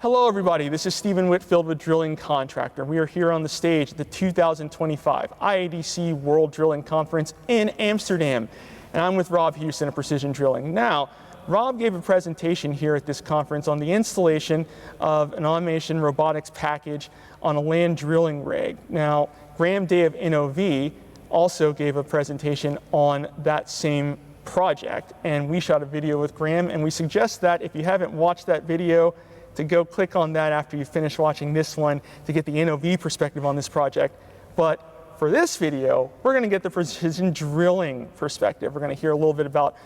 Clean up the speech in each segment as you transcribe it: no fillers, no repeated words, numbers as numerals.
Hello everybody, this is Stephen Whitfield with Drilling Contractor. We are here on the stage at the 2025 IADC World Drilling Conference in Amsterdam. And I'm with Rob Houston of Precision Drilling. Now, Rob gave a presentation here at this conference on the installation of an automation robotics package on a land drilling rig. Now, Graham Day of NOV also gave a presentation on that same project. And we shot a video with Graham, and we suggest that if you haven't watched that video, to go click on that after you finish watching this one to get the NOV perspective on this project. But for this video, we're going to get the Precision Drilling perspective. We're going to hear a little bit about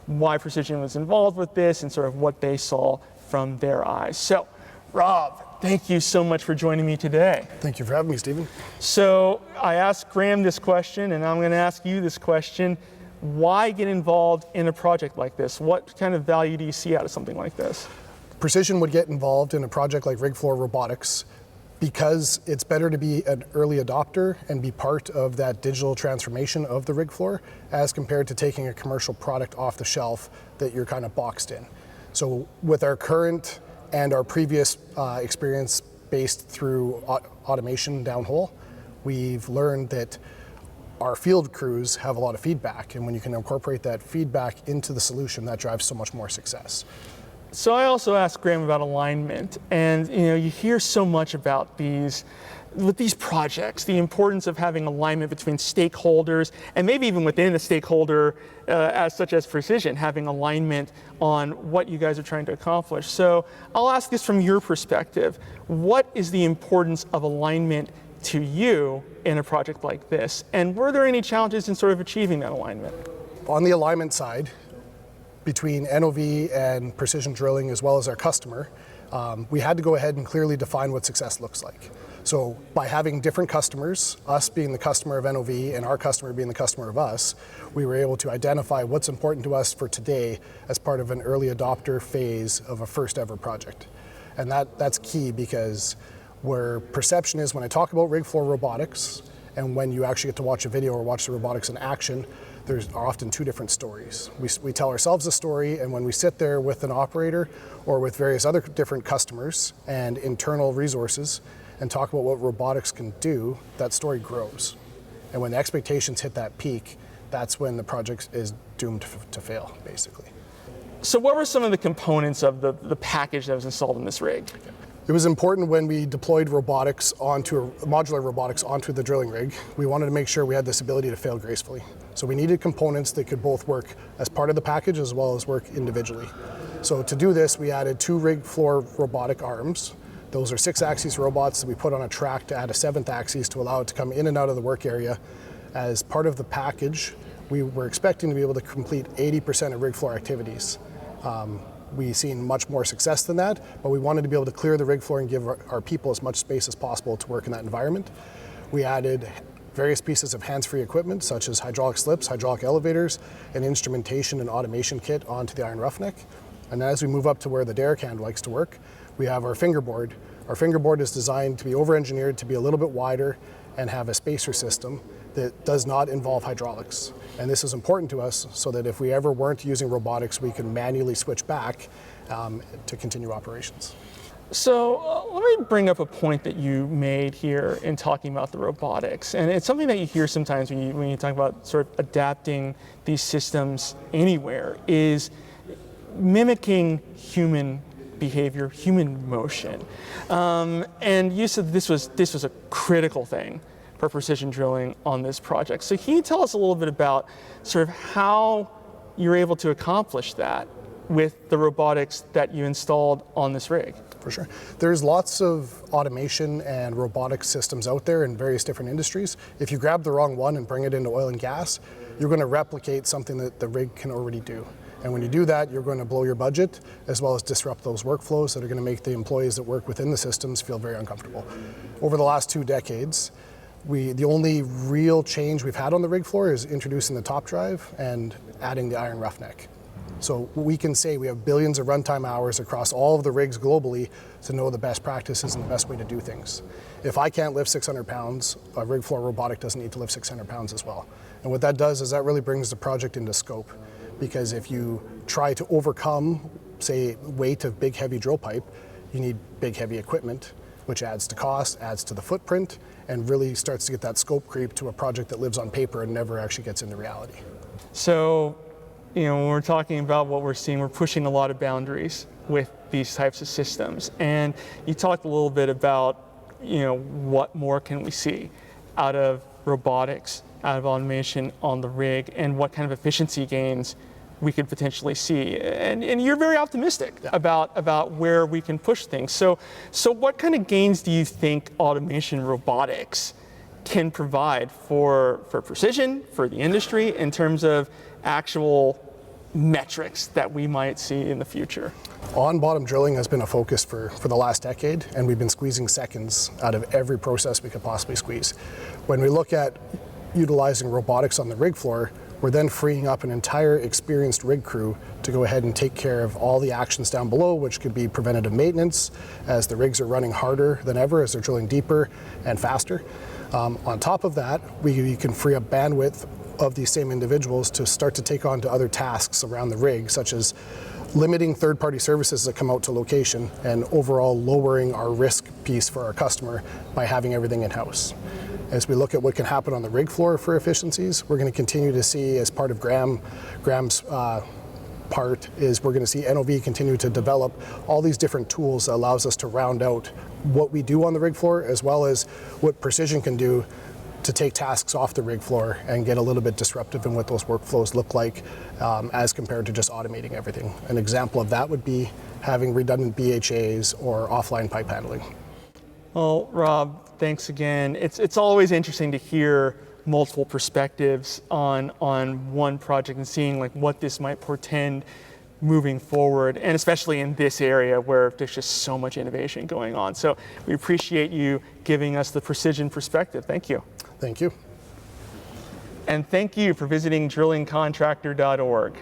why Precision was involved with this and sort of what they saw from their eyes. So, Rob, thank you so much for joining me today. Thank you for having me, Stephen. So I asked Graham this question, and I'm going to ask you this question. Why get involved in a project like this? What kind of value do you see out of something like this? Precision would get involved in a project like rig floor robotics because it's better to be an early adopter and be part of that digital transformation of the rig floor as compared to taking a commercial product off the shelf that you're kind of boxed in. So with our current and our previous experience based through automation downhole, we've learned that our field crews have a lot of feedback, and when you can incorporate that feedback into the solution, that drives so much more success. So I also asked Graham about alignment, and you hear so much about with these projects, the importance of having alignment between stakeholders, and maybe even within a stakeholder, such as Precision, having alignment on what you guys are trying to accomplish. So I'll ask this from your perspective. What is the importance of alignment to you in a project like this? And were there any challenges in sort of achieving that alignment? On the alignment side, between NOV and Precision Drilling as well as our customer, we had to go ahead and clearly define what success looks like. So by having different customers, us being the customer of NOV and our customer being the customer of us, we were able to identify what's important to us for today as part of an early adopter phase of a first ever project. And that's key, because where perception is when I talk about rig floor robotics and when you actually get to watch a video or watch the robotics in action, there's often two different stories. We tell ourselves a story, and when we sit there with an operator or with various other different customers and internal resources and talk about what robotics can do, that story grows. And when the expectations hit that peak, that's when the project is doomed to fail, basically. So what were some of the components of the package that was installed in this rig? It was important when we deployed modular robotics onto the drilling rig. We wanted to make sure we had this ability to fail gracefully. So we needed components that could both work as part of the package as well as work individually. So to do this, we added 2 rig floor robotic arms. Those are 6-axis robots that we put on a track to add a 7th axis to allow it to come in and out of the work area. As part of the package, we were expecting to be able to complete 80% of rig floor activities. We've seen much more success than that, but we wanted to be able to clear the rig floor and give our people as much space as possible to work in that environment. We added various pieces of hands-free equipment, such as hydraulic slips, hydraulic elevators, an instrumentation and automation kit onto the iron roughneck. And as we move up to where the derrick hand likes to work, we have our fingerboard. Our fingerboard is designed to be over-engineered to be a little bit wider and have a spacer system that does not involve hydraulics. And this is important to us so that if we ever weren't using robotics, we can manually switch back to continue operations. So let me bring up a point that you made here in talking about the robotics. And it's something that you hear sometimes when you talk about sort of adapting these systems anywhere, is mimicking human behavior, human motion. And you said this was a critical thing for Precision Drilling on this project. So can you tell us a little bit about sort of how you're able to accomplish that with the robotics that you installed on this rig? For sure. There's lots of automation and robotic systems out there in various different industries. If you grab the wrong one and bring it into oil and gas, you're going to replicate something that the rig can already do. And when you do that, you're going to blow your budget as well as disrupt those workflows that are going to make the employees that work within the systems feel very uncomfortable. Over the last 2 decades, the only real change we've had on the rig floor is introducing the top drive and adding the iron roughneck. So we can say we have billions of runtime hours across all of the rigs globally to know the best practices and the best way to do things. If I can't lift 600 pounds, a rig floor robotic doesn't need to lift 600 pounds as well. And what that does is that really brings the project into scope. Because if you try to overcome, say, weight of big heavy drill pipe, you need big, heavy equipment, which adds to cost, adds to the footprint, and really starts to get that scope creep to a project that lives on paper and never actually gets into reality. So, when we're talking about what we're seeing, we're pushing a lot of boundaries with these types of systems. And you talked a little bit about, what more can we see out of robotics, out of automation on the rig, and what kind of efficiency gains we could potentially see. And you're very optimistic about where we can push things. So what kind of gains do you think automation robotics can provide for precision, for the industry, in terms of actual metrics that we might see in the future? On-bottom drilling has been a focus for the last decade, and we've been squeezing seconds out of every process we could possibly squeeze. When we look at utilizing robotics on the rig floor, we're then freeing up an entire experienced rig crew to go ahead and take care of all the actions down below, which could be preventative maintenance as the rigs are running harder than ever, as they're drilling deeper and faster. On top of that, we can free up bandwidth of these same individuals to start to take on to other tasks around the rig, such as limiting third-party services that come out to location and overall lowering our risk piece for our customer by having everything in-house. As we look at what can happen on the rig floor for efficiencies, we're going to continue to see, as part of Graham's part, is we're going to see NOV continue to develop all these different tools that allows us to round out what we do on the rig floor, as well as what Precision can do to take tasks off the rig floor and get a little bit disruptive in what those workflows look like as compared to just automating everything. An example of that would be having redundant BHAs or offline pipe handling. Well, Rob, thanks again. It's always interesting to hear multiple perspectives on one project and seeing like what this might portend moving forward, and especially in this area where there's just so much innovation going on. So we appreciate you giving us the Precision perspective. Thank you. Thank you. And thank you for visiting drillingcontractor.org.